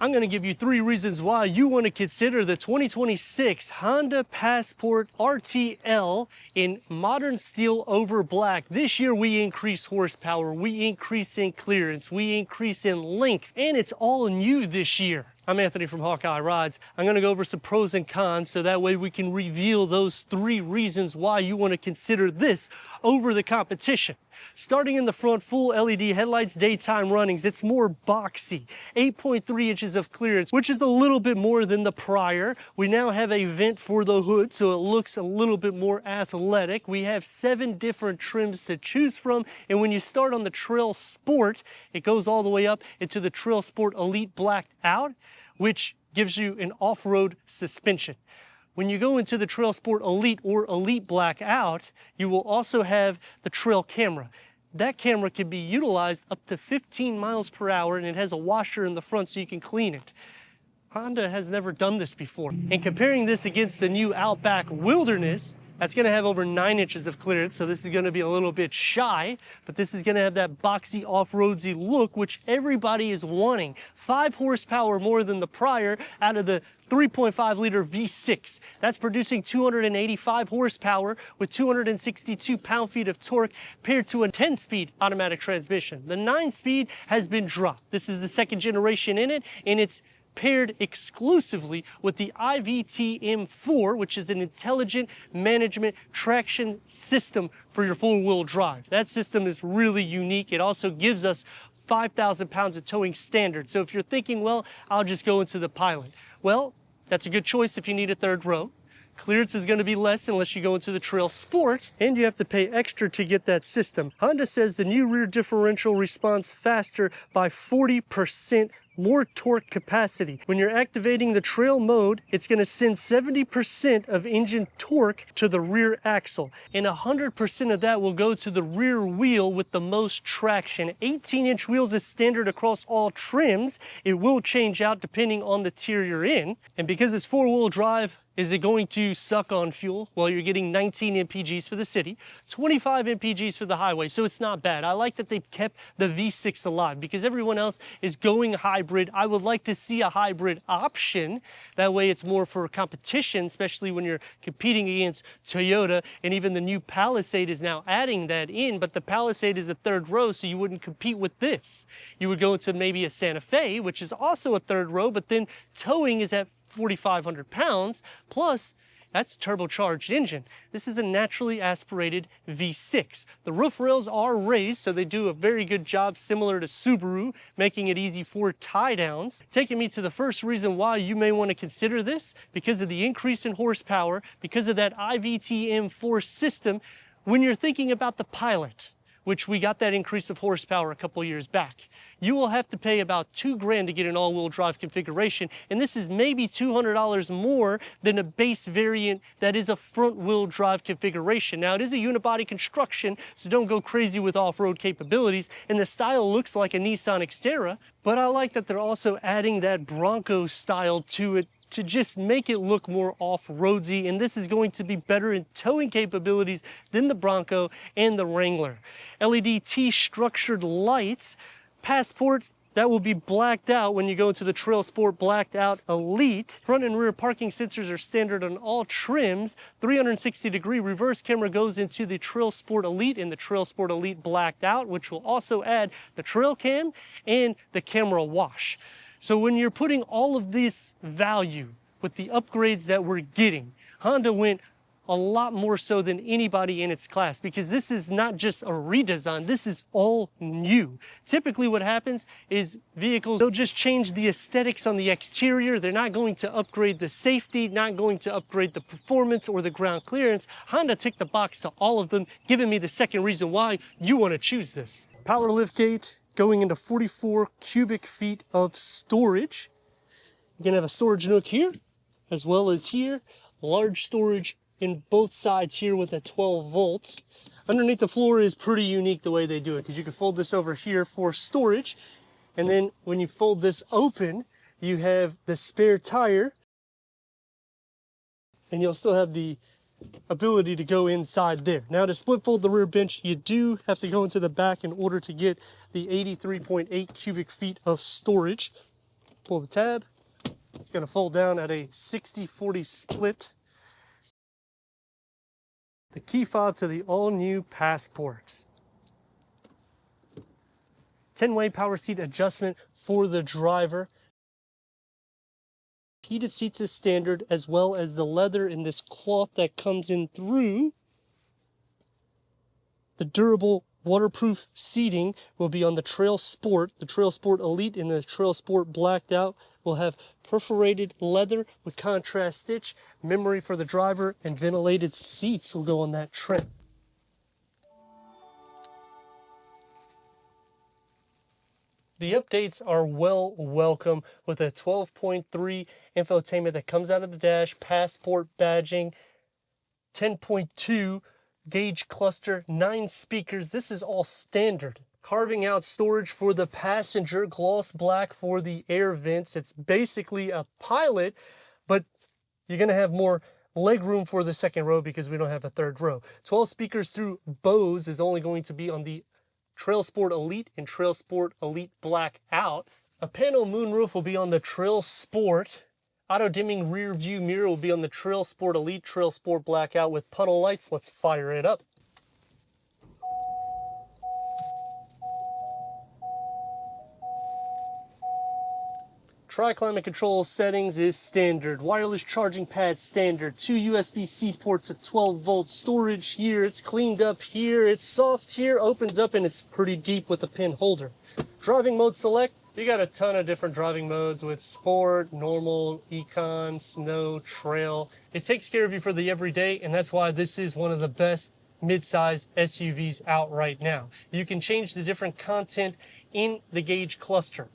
I'm going to give you 3 reasons why you want to consider the 2026 Honda Passport RTL in modern steel over black. This year we increase horsepower, we increase in clearance, we increase in length, and it's all new this year. I'm Anthony from Hawkeye Rides. I'm going to go over some pros and cons so that way we can reveal those 3 reasons why you want to consider this over the competition. Starting in the front, full LED headlights, daytime runnings. It's more boxy. 8.3 inches of clearance, which is a little bit more than the prior. We now have a vent for the hood, so it looks a little bit more athletic. We have 7 different trims to choose from, and when you start on the TrailSport, it goes all the way up into the TrailSport Elite Blacked Out, which gives you an off-road suspension. When you go into the TrailSport Elite or Elite Blackout, you will also have the trail camera. That camera can be utilized up to 15 miles per hour, and it has a washer in the front so you can clean it. Honda has never done this before. And comparing this against the new Outback Wilderness, that's going to have over 9 inches of clearance, so this is going to be a little bit shy, but this is going to have that boxy off-roadsy look, which everybody is wanting. 5 horsepower more than the prior out of the 3.5 liter V6. That's producing 285 horsepower with 262 pound-feet of torque paired to a 10-speed automatic transmission. The 9-speed has been dropped. This is the 2nd generation in it, and it's paired exclusively with the IVT-M4, which is an intelligent management traction system for your four-wheel drive. That system is really unique. It also gives us 5,000 pounds of towing standard. So if you're thinking, well, I'll just go into the Pilot. Well, that's a good choice if you need a 3rd row. Clearance is going to be less unless you go into the TrailSport, and you have to pay extra to get that system. Honda says the new rear differential responds faster by 40%. More torque capacity. When you're activating the trail mode, it's going to send 70% of engine torque to the rear axle, and 100% of that will go to the rear wheel with the most traction. 18-inch wheels is standard across all trims. It will change out depending on the tier you're in, and because it's 4-wheel drive, is it going to suck on fuel? Well, you're getting 19 mpgs for the city, 25 mpgs for the highway, so it's not bad. I like that they've kept the V6 alive because everyone else is going hybrid. I would like to see a hybrid option. That way it's more for competition, especially when you're competing against Toyota, and even the new Palisade is now adding that in, but the Palisade is a 3rd row, so you wouldn't compete with this. You would go into maybe a Santa Fe, which is also a 3rd row, but then towing is at 4,500 pounds, plus that's turbocharged engine. This is a naturally aspirated V6. The roof rails are raised, so they do a very good job, similar to Subaru, making it easy for tie downs. Taking me to the first reason why you may want to consider this, because of the increase in horsepower, because of that IVT-M4 system. When you're thinking about the Pilot, which we got that increase of horsepower a couple years back, you will have to pay about $2,000 to get an all-wheel drive configuration, and this is maybe $200 more than a base variant that is a front-wheel drive configuration. Now, it is a unibody construction, so don't go crazy with off-road capabilities, and the style looks like a Nissan Xterra, but I like that they're also adding that Bronco style to it to just make it look more off-roadsy, and this is going to be better in towing capabilities than the Bronco and the Wrangler. LED T-structured lights. Passport, that will be blacked out when you go into the TrailSport Blacked Out Elite. Front and rear parking sensors are standard on all trims. 360-degree reverse camera goes into the TrailSport Elite and the TrailSport Elite Blacked Out, which will also add the trail cam and the camera wash. So when you're putting all of this value with the upgrades that we're getting, Honda went a lot more so than anybody in its class, because this is not just a redesign, this is all new. Typically what happens is vehicles, they'll just change the aesthetics on the exterior. They're not going to upgrade the safety, not going to upgrade the performance or the ground clearance. Honda ticked the box to all of them, giving me the 2nd reason why you want to choose this. Power liftgate going into 44 cubic feet of storage. You can have a storage nook here, as well as here. Large storage in both sides here with a 12 volts. Underneath the floor is pretty unique the way they do it, because you can fold this over here for storage, and then when you fold this open, you have the spare tire, and you'll still have the ability to go inside there. Now, to split fold the rear bench, you do have to go into the back in order to get the 83.8 cubic feet of storage. Pull the tab. It's going to fold down at a 60-40 split. The key fob to the all-new Passport. 10-way power seat adjustment for the driver. Heated seats is standard, as well as the leather in this cloth that comes in through. The durable waterproof seating will be on the TrailSport. The TrailSport Elite and the TrailSport Blacked Out will have perforated leather with contrast stitch, memory for the driver, and ventilated seats will go on that trim. The updates are well welcome with a 12.3 infotainment that comes out of the dash, Passport badging, 10.2 gauge cluster, 9 speakers. This is all standard. Carving out storage for the passenger, gloss black for the air vents. It's basically a Pilot, but you're going to have more leg room for the second row because we don't have a third row. 12 speakers through Bose is only going to be on the TrailSport Elite and TrailSport Elite Black Out. A panel moonroof will be on the TrailSport. Auto-dimming rear view mirror will be on the TrailSport Elite, TrailSport Blackout with puddle lights. Let's fire it up. Tri-climate control settings is standard. Wireless charging pad standard. 2 USB-C ports at 12 volt storage here. It's cleaned up here. It's soft here. Opens up and it's pretty deep with a pin holder. Driving mode select. You got a ton of different driving modes with sport, normal, econ, snow, trail. It takes care of you for the everyday, and that's why this is one of the best mid-size SUVs out right now. You can change the different content in the gauge cluster.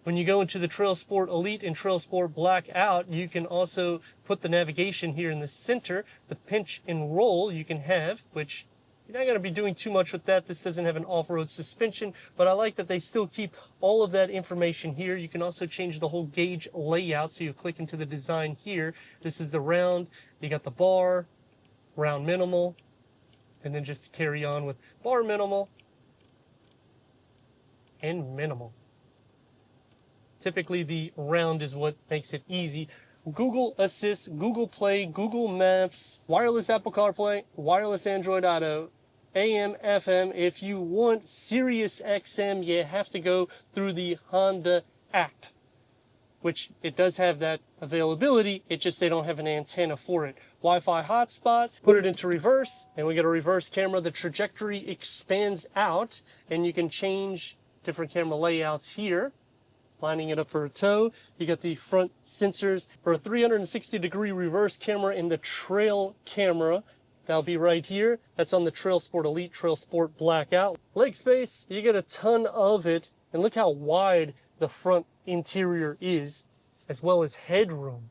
When you go into the TrailSport Elite and TrailSport Black Out, you can also put the navigation here in the center. The pinch and roll you can have, which you're not going to be doing too much with that. This doesn't have an off-road suspension, but I like that they still keep all of that information here. You can also change the whole gauge layout, so you click into the design here. This is the round. You got the bar, round minimal, and then just to carry on with bar minimal and minimal. Typically the round is what makes it easy. Google Assist, Google Play, Google Maps, wireless Apple CarPlay, wireless Android Auto, AM, FM. If you want Sirius XM, you have to go through the Honda app, which it does have that availability. It just, they don't have an antenna for it. Wi-Fi hotspot, put it into reverse, and we get a reverse camera. The trajectory expands out, and you can change different camera layouts here. Lining it up for a tow. You got the front sensors for a 360-degree reverse camera in the trail camera. That'll be right here. That's on the TrailSport Elite, TrailSport Blackout. Leg space, you get a ton of it. And look how wide the front interior is, as well as headroom.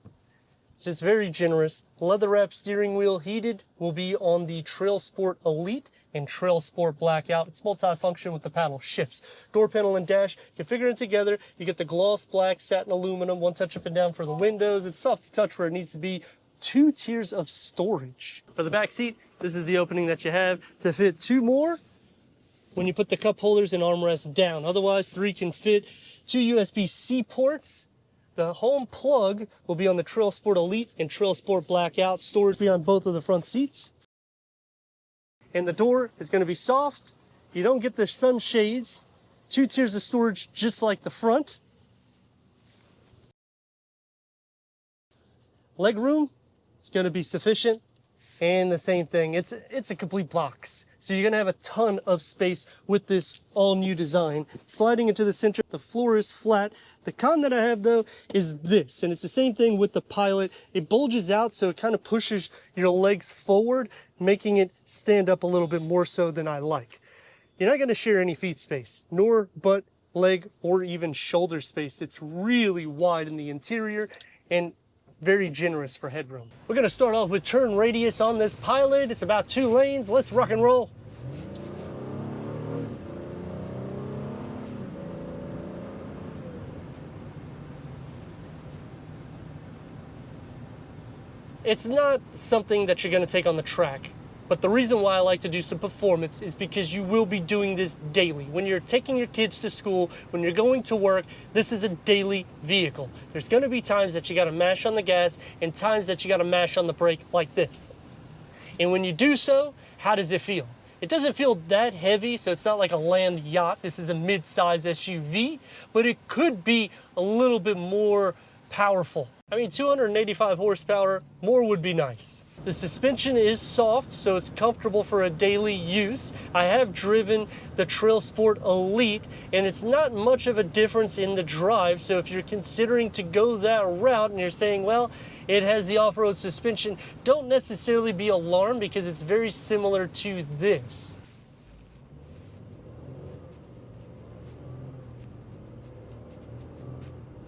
It's just very generous. Leather wrap steering wheel, heated, will be on the TrailSport Elite and TrailSport Blackout. It's multi-function with the paddle shifts. Door panel and dash, configure it together. You get the gloss black satin aluminum, one touch up and down for the windows. It's soft to touch where it needs to be. 2 tiers of storage. For the back seat, this is the opening that you have to fit 2 more when you put the cup holders and armrest down. Otherwise, 3 can fit. 2 USB-C ports. The home plug will be on the TrailSport Elite and TrailSport Blackout. Storage will be on both of the front seats. And the door is going to be soft. You don't get the sunshades. 2 tiers of storage just like the front. Leg room is going to be sufficient. And the same thing, it's a complete box. So you're gonna have a ton of space with this all new design. Sliding into the center, the floor is flat. The con that I have though is this, and it's the same thing with the Pilot. It bulges out, so it kind of pushes your legs forward, making it stand up a little bit more so than I like. You're not gonna share any feet space, nor butt, leg, or even shoulder space. It's really wide in the interior, and very generous for headroom. We're gonna start off with turn radius on this Pilot. It's about 2 lanes. Let's rock and roll. It's not something that you're gonna take on the track. But the reason why I like to do some performance is because you will be doing this daily. When you're taking your kids to school, when you're going to work, this is a daily vehicle. There's gonna be times that you gotta mash on the gas and times that you gotta mash on the brake like this. And when you do so, how does it feel? It doesn't feel that heavy, so it's not like a land yacht. This is a mid-size SUV, but it could be a little bit more powerful. I mean, 285 horsepower, more would be nice. The suspension is soft, so it's comfortable for a daily use. I have driven the TrailSport Elite, and it's not much of a difference in the drive. So if you're considering to go that route and you're saying, well, it has the off-road suspension, don't necessarily be alarmed because it's very similar to this.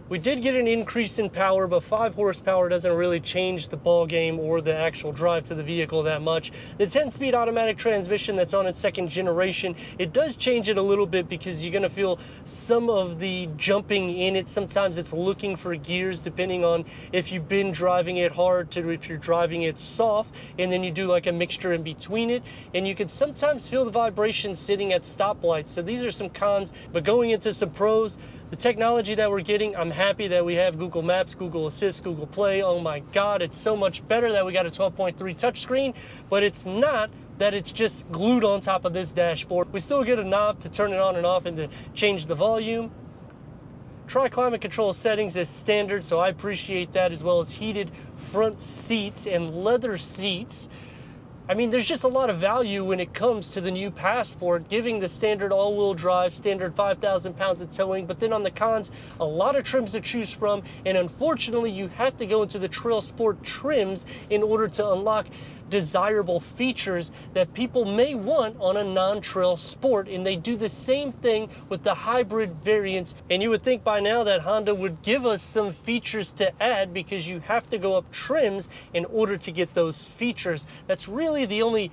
We did get an increase in power, but 5 horsepower doesn't really change the ball game or the actual drive to the vehicle that much. The 10-speed automatic transmission that's on its second generation, it does change it a little bit because you're going to feel some of the jumping in it. Sometimes it's looking for gears depending on if you've been driving it hard to if you're driving it soft, and then you do like a mixture in between it, and you can sometimes feel the vibration sitting at stoplights. So these are some cons, but going into some pros, the technology that we're getting, I'm happy that we have Google Maps, Google Assist, Google Play. Oh my God, it's so much better that we got a 12.3 touchscreen, but it's not that it's just glued on top of this dashboard. We still get a knob to turn it on and off and to change the volume. Tri-climate control settings is standard, so I appreciate that, as well as heated front seats and leather seats. I mean, there's just a lot of value when it comes to the new Passport, giving the standard all-wheel drive, standard 5,000 pounds of towing, but then on the cons, a lot of trims to choose from, and unfortunately, you have to go into the TrailSport trims in order to unlock desirable features that people may want on a non-trail sport, and they do the same thing with the hybrid variants. And you would think by now that Honda would give us some features to add, because you have to go up trims in order to get those features. That's really the only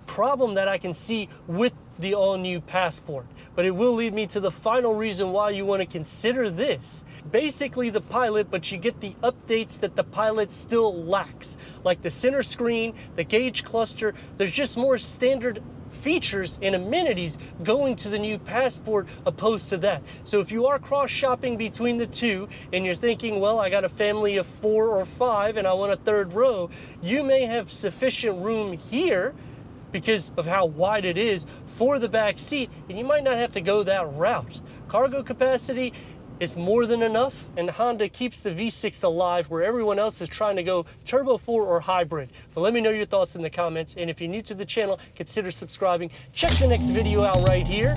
problem that I can see with the all-new Passport. But it will lead me to the final reason why you want to consider this. Basically the Pilot, but you get the updates that the Pilot still lacks, like the center screen, the gauge cluster. There's just more standard features and amenities going to the new Passport opposed to that. So if you are cross-shopping between the two and you're thinking, well, I got a family of 4 or 5 and I want a third row, you may have sufficient room here because of how wide it is for the back seat, and you might not have to go that route. Cargo capacity is more than enough, and Honda keeps the V6 alive where everyone else is trying to go Turbo 4 or hybrid. But let me know your thoughts in the comments, and if you're new to the channel, consider subscribing. Check the next video out right here.